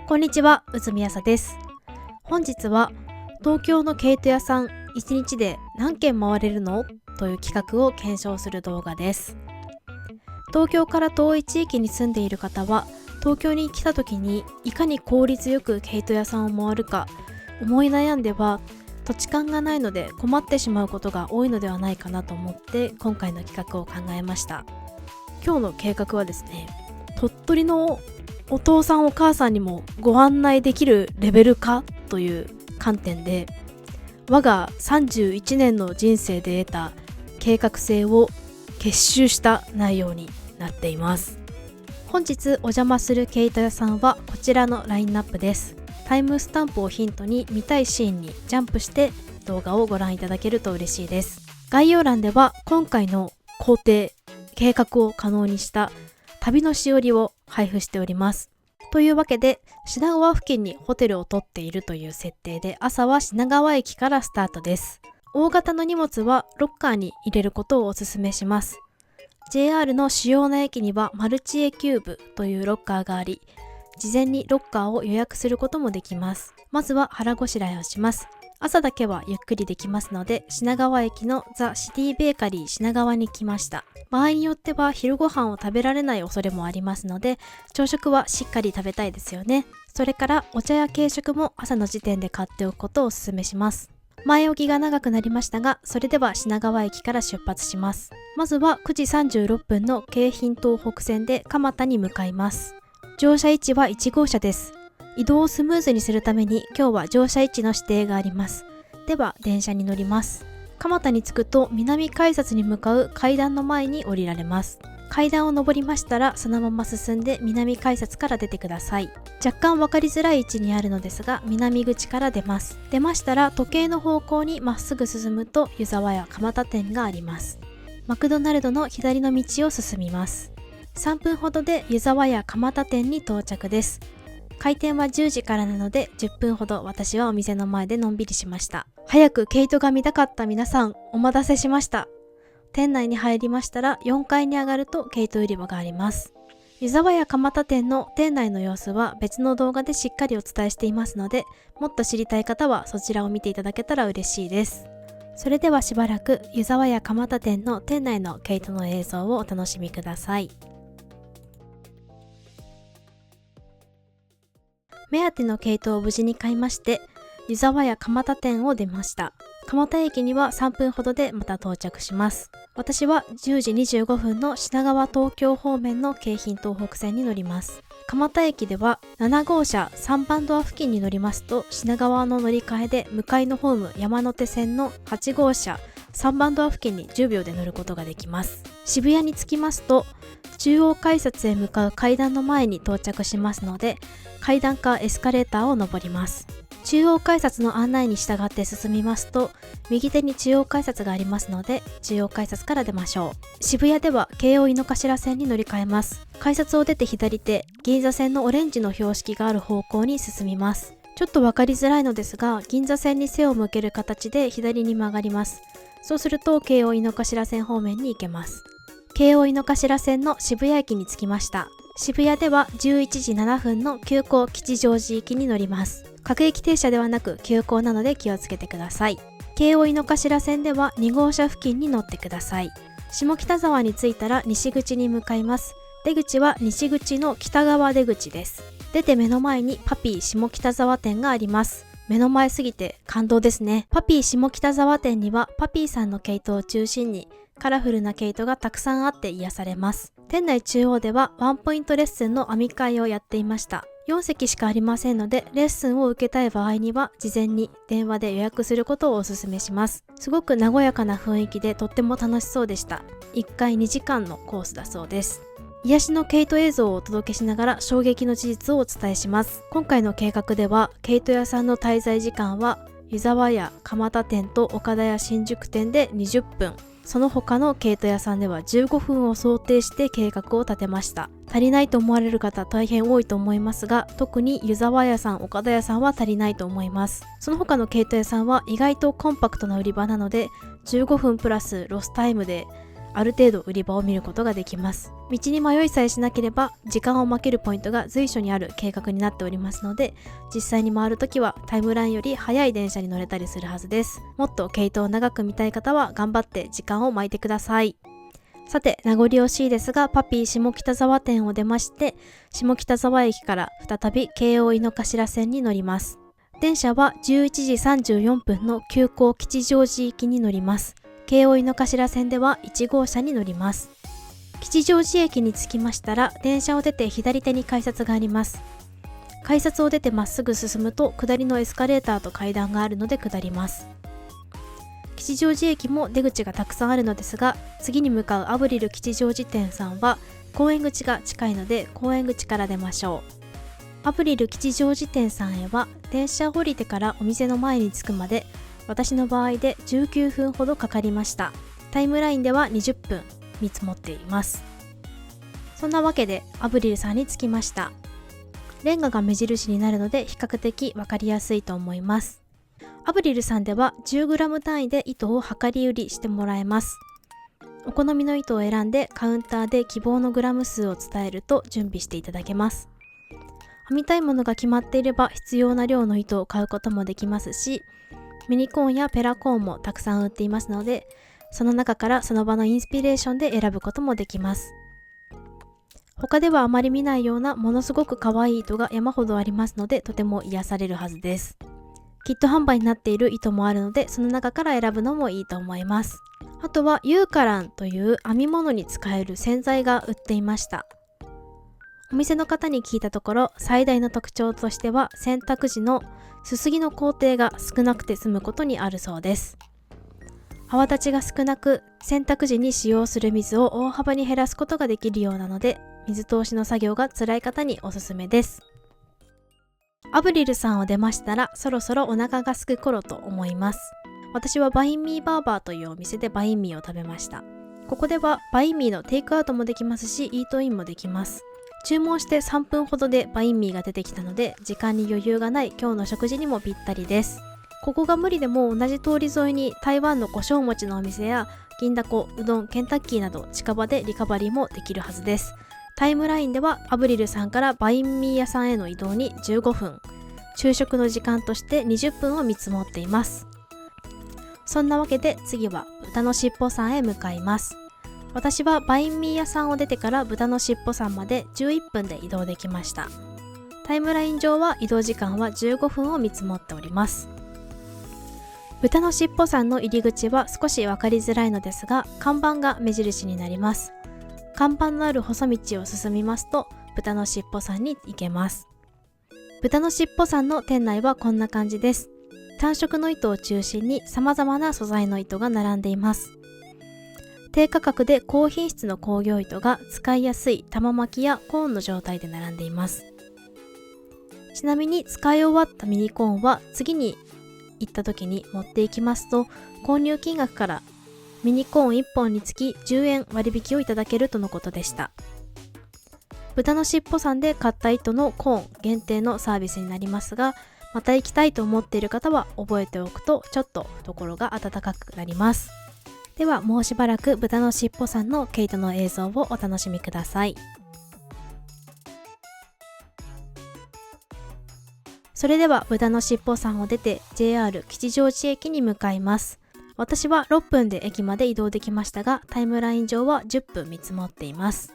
こんにちは、うずみやさです。本日は東京の毛糸屋さん1日で何軒回れるのという企画を検証する動画です。東京から遠い地域に住んでいる方は、東京に来た時にいかに効率よく毛糸屋さんを回るか思い悩んでは、土地勘がないので困ってしまうことが多いのではないかなと思って今回の企画を考えました。今日の計画はですね、鳥取のお父さんお母さんにもご案内できるレベルかという観点で、我が31年の人生で得た計画性を結集した内容になっています。本日お邪魔する毛糸屋さんはこちらのラインナップです。タイムスタンプをヒントに見たいシーンにジャンプして動画をご覧いただけると嬉しいです。概要欄では今回の工程、計画を可能にした旅のしおりを配布しております。というわけで、品川付近にホテルを取っているという設定で、朝は品川駅からスタートです。大型の荷物はロッカーに入れることをお勧めします。JR の主要な駅にはマルチエキューブというロッカーがあり、事前にロッカーを予約することもできます。まずは腹ごしらえをします。朝だけはゆっくりできますので、品川駅のザ・シティベーカリー品川に来ました。場合によっては昼ご飯を食べられない恐れもありますので、朝食はしっかり食べたいですよね。それからお茶や軽食も朝の時点で買っておくことをお勧めします。前置きが長くなりましたが、それでは品川駅から出発します。まずは9時36分の京浜東北線で蒲田に向かいます。乗車位置は1号車です。移動をスムーズにするために今日は乗車位置の指定があります。では電車に乗ります。蒲田に着くと南改札に向かう階段の前に降りられます。階段を上りましたらそのまま進んで南改札から出てください。若干分かりづらい位置にあるのですが、南口から出ます。出ましたら時計の方向にまっすぐ進むと湯沢屋蒲田店があります。マクドナルドの左の道を進みます。3分ほどで湯沢屋蒲田店に到着です。開店は10時からなので10分ほど私はお店の前でのんびりしました。早く毛糸が見たかった皆さん、お待たせしました。店内に入りましたら4階に上がると毛糸売り場があります。湯沢屋蒲田店の店内の様子は別の動画でしっかりお伝えしていますので、もっと知りたい方はそちらを見ていただけたら嬉しいです。それではしばらく湯沢屋蒲田店の店内の毛糸の映像をお楽しみください。目当ての毛糸を無事に買いまして、湯沢屋蒲田店を出ました。蒲田駅には3分ほどでまた到着します。私は10時25分の品川東京方面の京浜東北線に乗ります。蒲田駅では7号車3番ドア付近に乗りますと、品川の乗り換えで向かいのホーム山手線の8号車3番ドア付近に10秒で乗ることができます。渋谷に着きますと、中央改札へ向かう階段の前に到着しますので、階段かエスカレーターを上ります。中央改札の案内に従って進みますと、右手に中央改札がありますので、中央改札から出ましょう。渋谷では京王井の頭線に乗り換えます。改札を出て左手、銀座線のオレンジの標識がある方向に進みます。ちょっと分かりづらいのですが、銀座線に背を向ける形で左に曲がります。そうすると京王井の頭線方面に行けます。京王井の頭線の渋谷駅に着きました。渋谷では11時7分の急行吉祥寺行きに乗ります。各駅停車ではなく急行なので気をつけてください。京王井の頭線では2号車付近に乗ってください。下北沢に着いたら西口に向かいます。出口は西口の北側出口です。出て目の前にパピー下北沢店があります。目の前すぎて感動ですね。パピー下北沢店にはパピーさんの毛糸を中心にカラフルな毛糸がたくさんあって癒されます。店内中央ではワンポイントレッスンの編み替えをやっていました。4席しかありませんので、レッスンを受けたい場合には事前に電話で予約することをお勧めします。すごく和やかな雰囲気でとっても楽しそうでした。1回2時間のコースだそうです。癒しの毛糸映像をお届けしながら衝撃の事実をお伝えします。今回の計画では毛糸屋さんの滞在時間は湯沢屋蒲田店と岡田屋新宿店で20分、その他の毛糸屋さんでは15分を想定して計画を立てました。足りないと思われる方大変多いと思いますが、特に湯沢屋さん、岡田屋さんは足りないと思います。その他の毛糸屋さんは意外とコンパクトな売り場なので、15分プラスロスタイムである程度売り場を見ることができます。道に迷いさえしなければ時間を負けるポイントが随所にある計画になっておりますので、実際に回るときはタイムラインより早い電車に乗れたりするはずです。もっと毛糸を長く見たい方は頑張って時間を巻いてください。さて、名残惜しいですが、パピー下北沢店を出まして、下北沢駅から再び京王井の頭線に乗ります。電車は11時34分の急行吉祥寺行きに乗ります。京王井の頭線では1号車に乗ります。吉祥寺駅に着きましたら、電車を出て左手に改札があります。改札を出てまっすぐ進むと、下りのエスカレーターと階段があるので下ります。吉祥寺駅も出口がたくさんあるのですが、次に向かうアブリル吉祥寺店さんは公園口が近いので公園口から出ましょう。アブリル吉祥寺店さんへは電車を降りてからお店の前に着くまで私の場合で19分ほどかかりました。タイムラインでは20分見積もっています。そんなわけでアブリルさんに着きました。レンガが目印になるので比較的わかりやすいと思います。アブリルさんでは 10g 単位で糸を量り売りしてもらえます。お好みの糸を選んでカウンターで希望のグラム数を伝えると準備していただけます。編みたいものが決まっていれば必要な量の糸を買うこともできますし、ミニコーンやペラコーンもたくさん売っていますので、その中からその場のインスピレーションで選ぶこともできます。他ではあまり見ないようなものすごく可愛い糸が山ほどありますので、とても癒されるはずです。キット販売になっている糸もあるので、その中から選ぶのもいいと思います。あとはユーカランという編み物に使える洗剤が売っていました。お店の方に聞いたところ、最大の特徴としては洗濯時のすすぎの工程が少なくて済むことにあるそうです。泡立ちが少なく、洗濯時に使用する水を大幅に減らすことができるようなので、水通しの作業が辛い方におすすめです。アブリルさんを出ましたら、そろそろお腹が空く頃と思います。私はバインミーバーバーというお店でバインミーを食べました。ここではバインミーのテイクアウトもできますし、イートインもできます。注文して3分ほどでバインミーが出てきたので、時間に余裕がない今日の食事にもぴったりです。ここが無理でも同じ通り沿いに台湾の胡椒餅のお店や銀だこ、うどん、ケンタッキーなど近場でリカバリーもできるはずです。タイムラインではアブリルさんからバインミー屋さんへの移動に15分、昼食の時間として20分を見積もっています。そんなわけで次は豚のしっぽさんへ向かいます。私はバインミー屋さんを出てから豚のしっぽさんまで11分で移動できました。タイムライン上は移動時間は15分を見積もっております。豚のしっぽさんの入り口は少し分かりづらいのですが、看板が目印になります。看板のある細道を進みますと豚のしっぽさんに行けます。豚のしっぽさんの店内はこんな感じです。単色の糸を中心に様々な素材の糸が並んでいます。低価格で高品質の工業糸が使いやすい玉巻きやコーンの状態で並んでいます。ちなみに使い終わったミニコーンは次に行った時に持っていきますと、購入金額からミニコーン1本につき10円割引をいただけるとのことでした。豚のしっぽさんで買った糸のコーン限定のサービスになりますが、また行きたいと思っている方は覚えておくとちょっと心が温かくなります。ではもうしばらく豚のしっぽさんの毛糸の映像をお楽しみください。それでは豚のしっぽさんを出て JR 吉祥寺駅に向かいます。私は6分で駅まで移動できましたが、タイムライン上は10分見積もっています。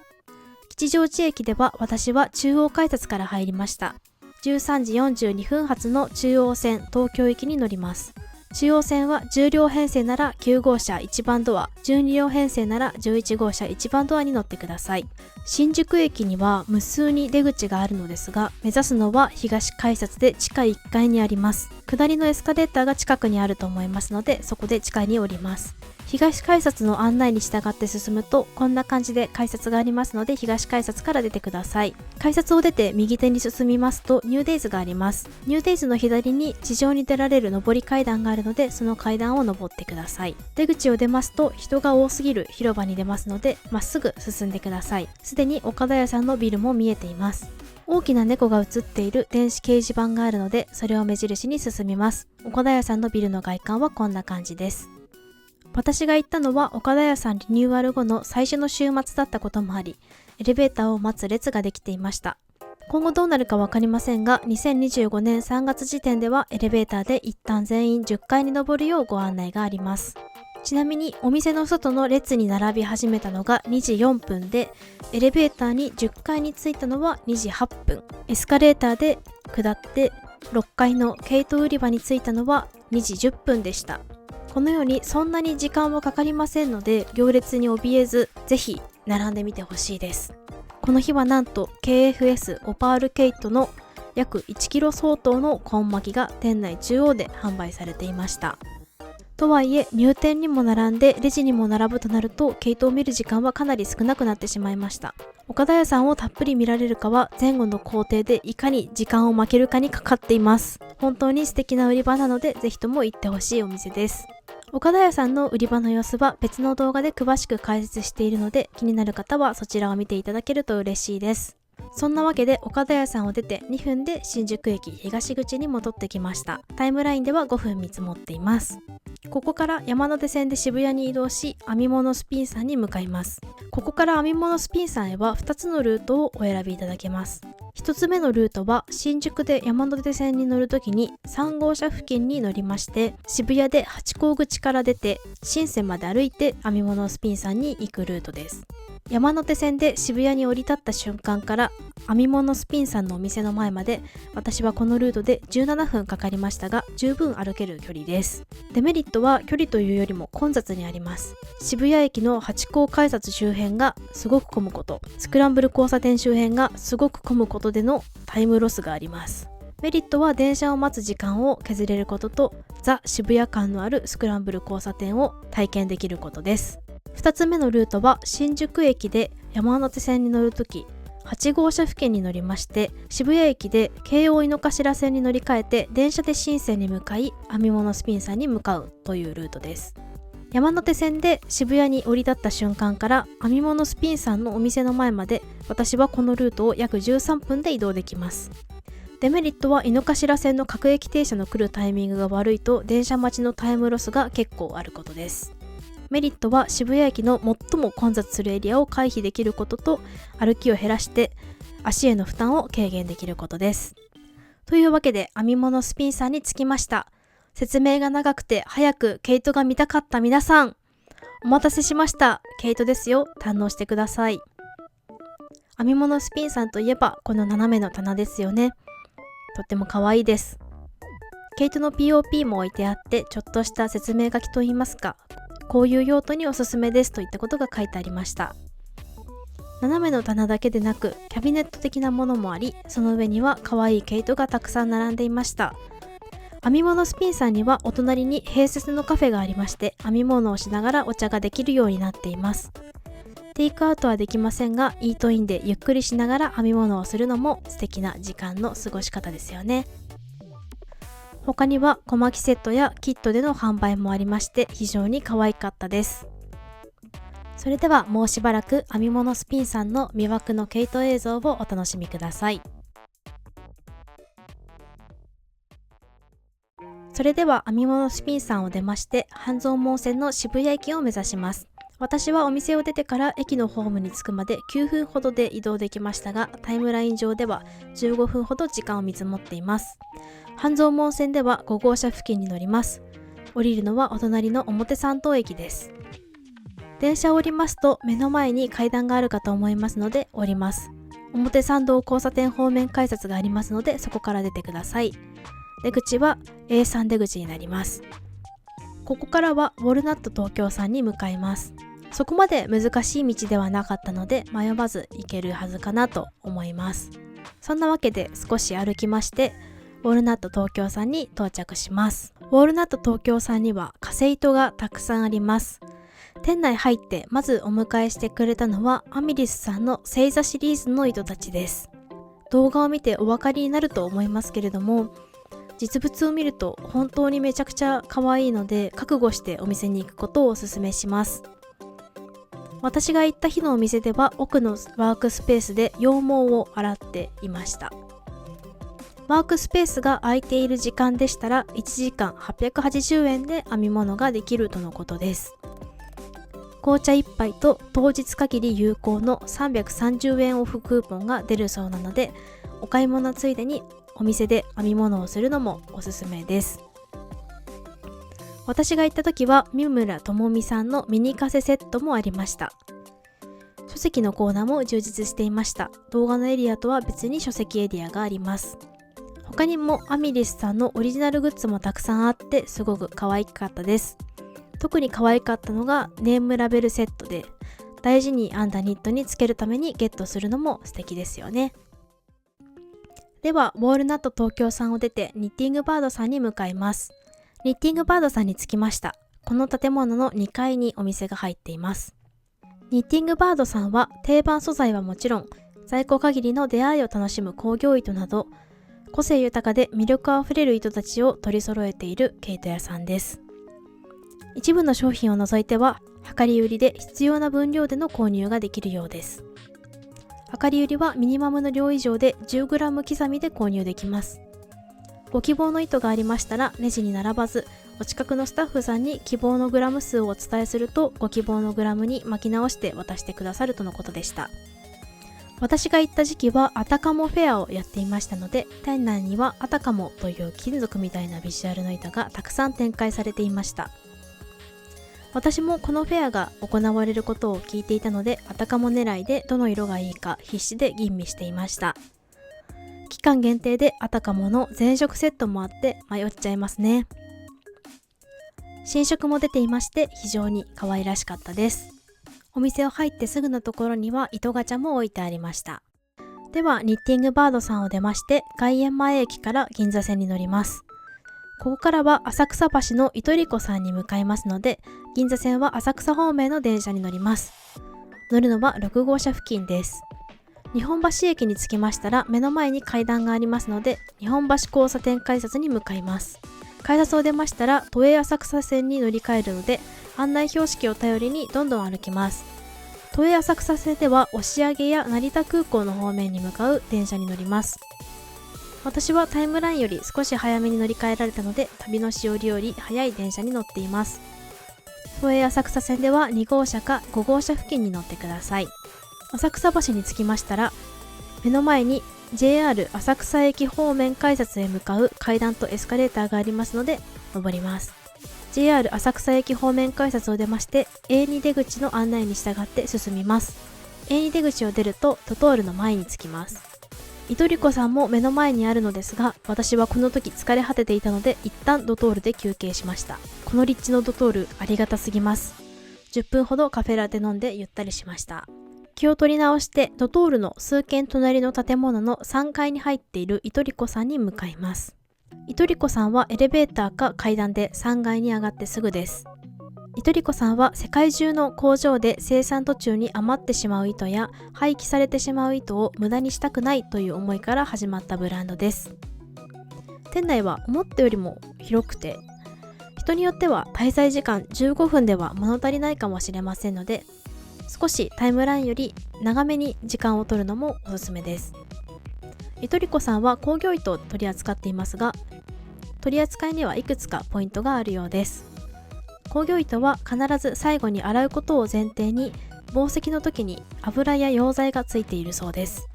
吉祥寺駅では私は中央改札から入りました。13時42分発の中央線東京行きに乗ります。中央線は10両編成なら9号車1番ドア、12両編成なら11号車1番ドアに乗ってください。新宿駅には無数に出口があるのですが、目指すのは東改札で地下1階にあります。下りのエスカレーターが近くにあると思いますので、そこで地下に降ります。東改札の案内に従って進むとこんな感じで改札がありますので、東改札から出てください。改札を出て右手に進みますとニューデイズがあります。ニューデイズの左に地上に出られる上り階段があるので、その階段を上ってください。出口を出ますと人が多すぎる広場に出ますので、まっすぐ進んでください。すでに岡田屋さんのビルも見えています。大きな猫が映っている電子掲示板があるので、それを目印に進みます。岡田屋さんのビルの外観はこんな感じです。私が行ったのは岡田屋さんリニューアル後の最初の週末だったこともあり、エレベーターを待つ列ができていました。今後どうなるかわかりませんが、2025年3月時点ではエレベーターで一旦全員10階に上るようご案内があります。ちなみにお店の外の列に並び始めたのが2時4分で、エレベーターに10階に着いたのは2時8分、エスカレーターで下って6階の毛糸売り場に着いたのは2時10分でした。このようにそんなに時間はかかりませんので、行列に怯えずぜひ並んでみてほしいです。この日はなんと KFS オパールケイトの約1キロ相当のコーン巻きが店内中央で販売されていました。とはいえ入店にも並んでレジにも並ぶとなると、毛糸を見る時間はかなり少なくなってしまいました。岡田屋さんをたっぷり見られるかは前後の工程でいかに時間を負けるかにかかっています。本当に素敵な売り場なのでぜひとも行ってほしいお店です。岡田屋さんの売り場の様子は別の動画で詳しく解説しているので、気になる方はそちらを見ていただけると嬉しいです。そんなわけで岡田屋さんを出て2分で新宿駅東口に戻ってきました。タイムラインでは5分見積もっています。ここから山手線で渋谷に移動し、編み物スピンさんに向かいます。ここから編み物スピンさんへは2つのルートをお選びいただけます。1つ目のルートは新宿で山手線に乗るときに3号車付近に乗りまして、渋谷でハチ公口から出て深センまで歩いて編み物スピンさんに行くルートです。山手線で渋谷に降り立った瞬間から編み物スピンさんのお店の前まで、私はこのルートで17分かかりましたが、十分歩ける距離です。デメリットは距離というよりも混雑にあります。渋谷駅のハチ公改札周辺がすごく混むこと、スクランブル交差点周辺がすごく混むことでのタイムロスがあります。メリットは電車を待つ時間を削れることと、ザ・渋谷感のあるスクランブル交差点を体験できることです。2つ目のルートは新宿駅で山手線に乗るとき8号車付近に乗りまして、渋谷駅で京王井の頭線に乗り換えて電車で深センに向かい編み物スピンさんに向かうというルートです。山手線で渋谷に降り立った瞬間から編み物スピンさんのお店の前まで、私はこのルートを約13分で移動できます。デメリットは井の頭線の各駅停車の来るタイミングが悪いと電車待ちのタイムロスが結構あることです。メリットは渋谷駅の最も混雑するエリアを回避できることと、歩きを減らして足への負担を軽減できることです。というわけで編み物スピンさんに着きました。説明が長くて早く毛糸が見たかった皆さん、お待たせしました。毛糸ですよ。堪能してください。編み物スピンさんといえばこの斜めの棚ですよね。とっても可愛いです。毛糸の POP も置いてあって、ちょっとした説明書きといいますか、こういう用途におすすめですといったことが書いてありました。斜めの棚だけでなくキャビネット的なものもあり、その上には可愛い毛糸がたくさん並んでいました。編み物スピンさんにはお隣に併設のカフェがありまして、編み物をしながらお茶ができるようになっています。テイクアウトはできませんが、イートインでゆっくりしながら編み物をするのも素敵な時間の過ごし方ですよね。他には小巻きセットやキットでの販売もありまして、非常に可愛かったです。それではもうしばらく編み物スピンさんの魅惑の毛糸映像をお楽しみください。それでは編み物スピンさんを出まして、半蔵門線の渋谷駅を目指します。私はお店を出てから駅のホームに着くまで9分ほどで移動できましたが、タイムライン上では15分ほど時間を見積もっています。半蔵門線では5号車付近に乗ります。降りるのはお隣の表参道駅です。電車を降りますと目の前に階段があるかと思いますので降ります。表参道交差点方面改札がありますので、そこから出てください。出口は A3 出口になります。ここからはウォルナット東京さんに向かいます。そこまで難しい道ではなかったので迷わず行けるはずかなと思います。そんなわけで少し歩きまして、ウォルナット東京さんに到着します。ウォルナット東京さんには化繊糸がたくさんあります。店内入ってまずお迎えしてくれたのはアミリスさんの星座シリーズの糸たちです。動画を見てお分かりになると思いますけれども、実物を見ると本当にめちゃくちゃ可愛いので、覚悟してお店に行くことをお勧めします。私が行った日のお店では奥のワークスペースで羊毛を洗っていました。ワークスペースが空いている時間でしたら1時間880円で編み物ができるとのことです。紅茶1杯と当日限り有効の330円オフクーポンが出るそうなので、お買い物ついでにお店で編み物をするのもおすすめです。私が行った時は三村智美さんのミニカセセットもありました。書籍のコーナーも充実していました。動画のエリアとは別に書籍エリアがあります。他にもアミリスさんのオリジナルグッズもたくさんあってすごく可愛かったです。特に可愛かったのがネームラベルセットで、大事に編んだニットにつけるためにゲットするのも素敵ですよね。ではウォールナット東京さんを出てニッティングバードさんに向かいます。ニッティングバードさんに着きました。この建物の2階にお店が入っています。ニッティングバードさんは定番素材はもちろん、在庫限りの出会いを楽しむ工業糸など、個性豊かで魅力あふれる糸たちを取り揃えている毛糸屋さんです。一部の商品を除いては量り売りで必要な分量での購入ができるようです。量り売りはミニマムの量以上で 10g 刻みで購入できます。ご希望の糸がありましたらレジに並ばず、お近くのスタッフさんに希望のグラム数をお伝えするとご希望のグラムに巻き直して渡してくださるとのことでした。私が行った時期はアタカモフェアをやっていましたので、店内にはアタカモという金属みたいなビジュアルの糸がたくさん展開されていました。私もこのフェアが行われることを聞いていたので、アタカモ狙いでどの色がいいか必死で吟味していました。期間限定であたかもの全色セットもあって迷っちゃいますね。新色も出ていまして非常に可愛らしかったです。お店を入ってすぐのところには糸ガチャも置いてありました。ではニッティングバードさんを出まして外苑前駅から銀座線に乗ります。ここからは浅草橋の糸りこさんに向かいますので、銀座線は浅草方面の電車に乗ります。乗るのは6号車付近です。日本橋駅に着きましたら目の前に階段がありますので、日本橋交差点改札に向かいます。改札を出ましたら都営浅草線に乗り換えるので、案内標識を頼りにどんどん歩きます。都営浅草線では押上や成田空港の方面に向かう電車に乗ります。私はタイムラインより少し早めに乗り換えられたので、旅のしおりより早い電車に乗っています。都営浅草線では2号車か5号車付近に乗ってください。浅草橋に着きましたら、目の前に JR 浅草駅方面改札へ向かう階段とエスカレーターがありますので登ります。 JR 浅草駅方面改札を出まして A2 出口の案内に従って進みます。 A2 出口を出るとドトールの前に着きます。糸りこさんも目の前にあるのですが、私はこの時疲れ果てていたので一旦ドトールで休憩しました。この立地のドトールありがたすぎます。10分ほどカフェラテ飲んでゆったりしました。気を取り直してドトールの数軒隣の建物の3階に入っている糸りこさんに向かいます。糸りこさんはエレベーターか階段で3階に上がってすぐです。糸りこさんは世界中の工場で生産途中に余ってしまう糸や廃棄されてしまう糸を無駄にしたくないという思いから始まったブランドです。店内は思ったよりも広くて、人によっては滞在時間15分では物足りないかもしれませんので、少しタイムラインより長めに時間を取るのもおすすめです。糸りこさんは工業糸を取り扱っていますが、取り扱いにはいくつかポイントがあるようです。工業糸は必ず最後に洗うことを前提に、紡績の時に油や溶剤がついているそうです。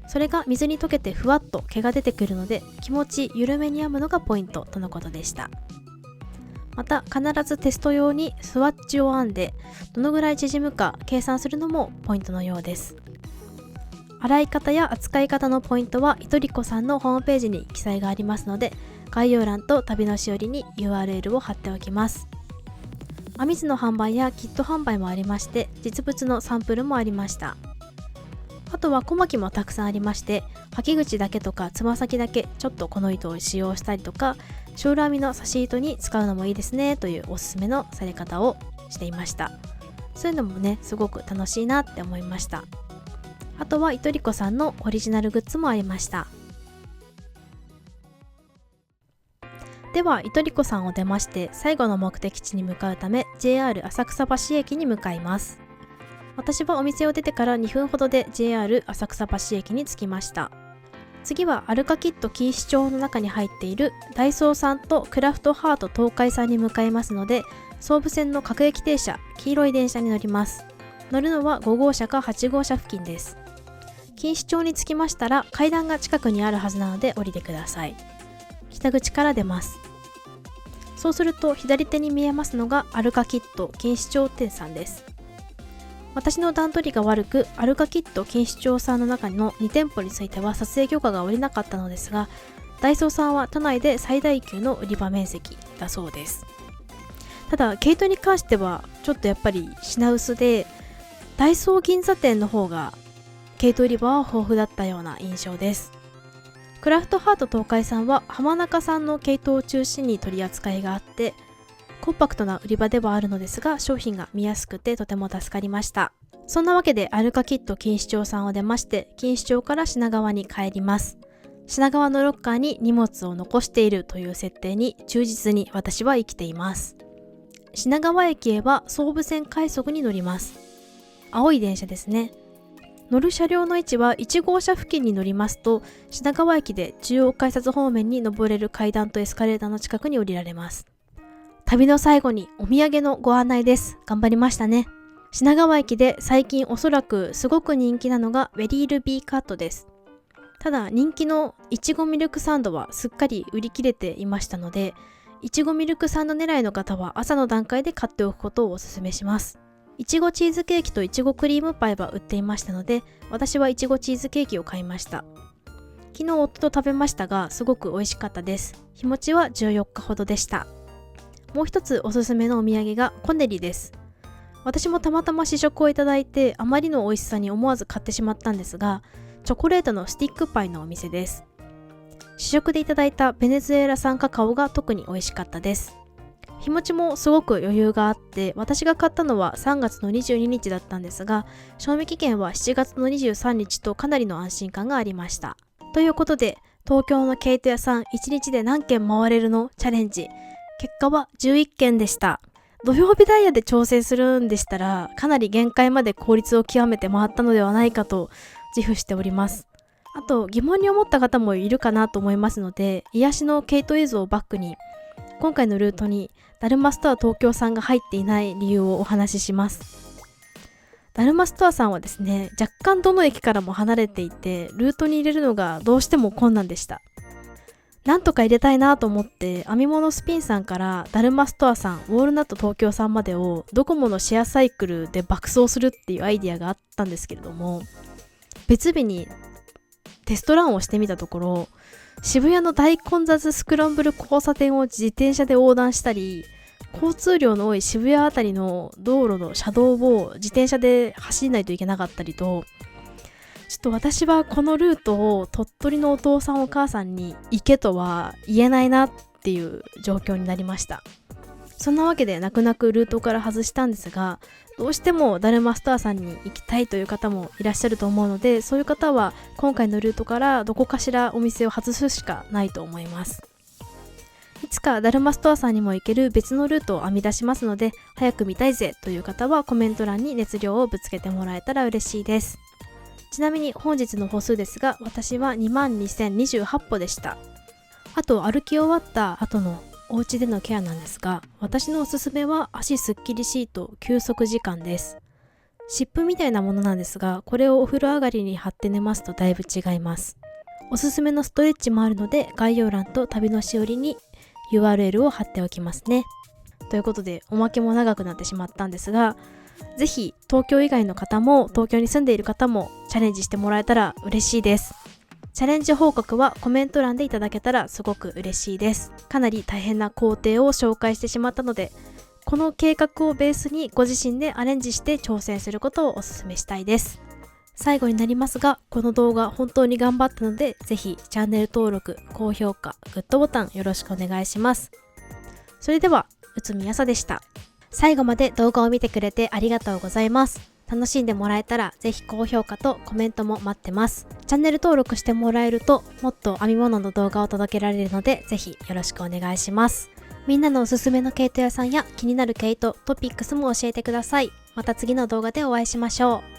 それが水に溶けてふわっと毛が出てくるので、気持ち緩めに編むのがポイントとのことでした。また必ずテスト用にスワッチを編んで、どのぐらい縮むか計算するのもポイントのようです。洗い方や扱い方のポイントは糸りこさんのホームページに記載がありますので、概要欄と旅のしおりに URL を貼っておきます。編み図の販売やキット販売もありまして、実物のサンプルもありました。あとは小巻きもたくさんありまして、履き口だけとかつま先だけちょっとこの糸を使用したりとか、ショール編みの差し糸に使うのもいいですねというおすすめのされ方をしていました。そういうのもね、すごく楽しいなって思いました。あとは糸りこさんのオリジナルグッズもありました。では糸りこさんを出まして最後の目的地に向かうため JR 浅草橋駅に向かいます。私はお店を出てから2分ほどで JR 浅草橋駅に着きました。次はアルカキット錦糸町の中に入っているダイソーさんとクラフトハート東海さんに向かいますので、総武線の各駅停車、黄色い電車に乗ります。乗るのは5号車か8号車付近です。錦糸町に着きましたら階段が近くにあるはずなので降りてください。北口から出ます。そうすると左手に見えますのがアルカキット錦糸町店さんです。私の段取りが悪く、アルカキット錦糸町さんの中の2店舗については撮影許可が下りなかったのですが、ダイソーさんは都内で最大級の売り場面積だそうです。ただ毛糸に関してはちょっとやっぱり品薄で、ダイソー銀座店の方が毛糸売り場は豊富だったような印象です。クラフトハート東海さんは浜中産の毛糸を中心に取り扱いがあって、コンパクトな売り場ではあるのですが、商品が見やすくてとても助かりました。そんなわけでアルカキット錦糸町さんを出まして、錦糸町から品川に帰ります。品川のロッカーに荷物を残しているという設定に忠実に私は生きています。品川駅へは総武線快速に乗ります。青い電車ですね。乗る車両の位置は1号車付近に乗りますと、品川駅で中央改札方面に登れる階段とエスカレーターの近くに降りられます。旅の最後にお土産のご案内です。頑張りましたね。品川駅で最近おそらくすごく人気なのがベリールビーカットです。ただ人気のいちごミルクサンドはすっかり売り切れていましたので、いちごミルクサンド狙いの方は朝の段階で買っておくことをお勧めします。いちごチーズケーキといちごクリームパイは売っていましたので、私はいちごチーズケーキを買いました。昨日夫と食べましたが、すごく美味しかったです。日持ちは14日ほどでした。もう一つおすすめのお土産がコネリです。私もたまたま試食をいただいて、あまりの美味しさに思わず買ってしまったんですが、チョコレートのスティックパイのお店です。試食でいただいたベネズエラ産カカオが特に美味しかったです。日持ちもすごく余裕があって、私が買ったのは3月の22日だったんですが、賞味期限は7月の23日とかなりの安心感がありました。ということで、東京の毛糸屋さん1日で何軒回れるのチャレンジ。結果は11件でした。土曜日ダイヤで調整するんでしたら、かなり限界まで効率を極めて回ったのではないかと自負しております。あと疑問に思った方もいるかなと思いますので、癒しの毛糸映像をバックに今回のルートにダルマストア東京さんが入っていない理由をお話しします。ダルマストアさんはですね、若干どの駅からも離れていて、ルートに入れるのがどうしても困難でした。なんとか入れたいなと思って、編み物スピンさんからダルマストアさん、ウォールナット東京さんまでをドコモのシェアサイクルで爆走するっていうアイディアがあったんですけれども、別日にテストランをしてみたところ、渋谷の大混雑スクランブル交差点を自転車で横断したり、交通量の多い渋谷あたりの道路の車道を自転車で走らないといけなかったりと、ちょっと私はこのルートを鳥取のお父さんお母さんに行けとは言えないなっていう状況になりました。そんなわけで泣く泣くルートから外したんですが、どうしてもダルマスターさんに行きたいという方もいらっしゃると思うので、そういう方は今回のルートからどこかしらお店を外すしかないと思います。いつかダルマストアさんにも行ける別のルートを編み出しますので、早く見たいぜという方はコメント欄に熱量をぶつけてもらえたら嬉しいです。ちなみに本日の歩数ですが、私は22,028歩でした。あと歩き終わった後のお家でのケアなんですが、私のおすすめは足すっきりシート休息時間です。湿布みたいなものなんですが、これをお風呂上がりに貼って寝ますとだいぶ違います。おすすめのストレッチもあるので、概要欄と旅のしおりに URL を貼っておきますね。ということでおまけも長くなってしまったんですが、ぜひ東京以外の方も東京に住んでいる方もチャレンジしてもらえたら嬉しいです。チャレンジ報告はコメント欄でいただけたらすごく嬉しいです。かなり大変な工程を紹介してしまったので、この計画をベースにご自身でアレンジして挑戦することをお勧めしたいです。最後になりますが、この動画本当に頑張ったので、ぜひチャンネル登録、高評価、グッドボタンよろしくお願いします。それでは、内海あさでした。最後まで動画を見てくれてありがとうございます。楽しんでもらえたらぜひ高評価とコメントも待ってます。チャンネル登録してもらえるともっと編み物の動画を届けられるので、ぜひよろしくお願いします。みんなのおすすめの毛糸屋さんや気になる毛糸トピックスも教えてください。また次の動画でお会いしましょう。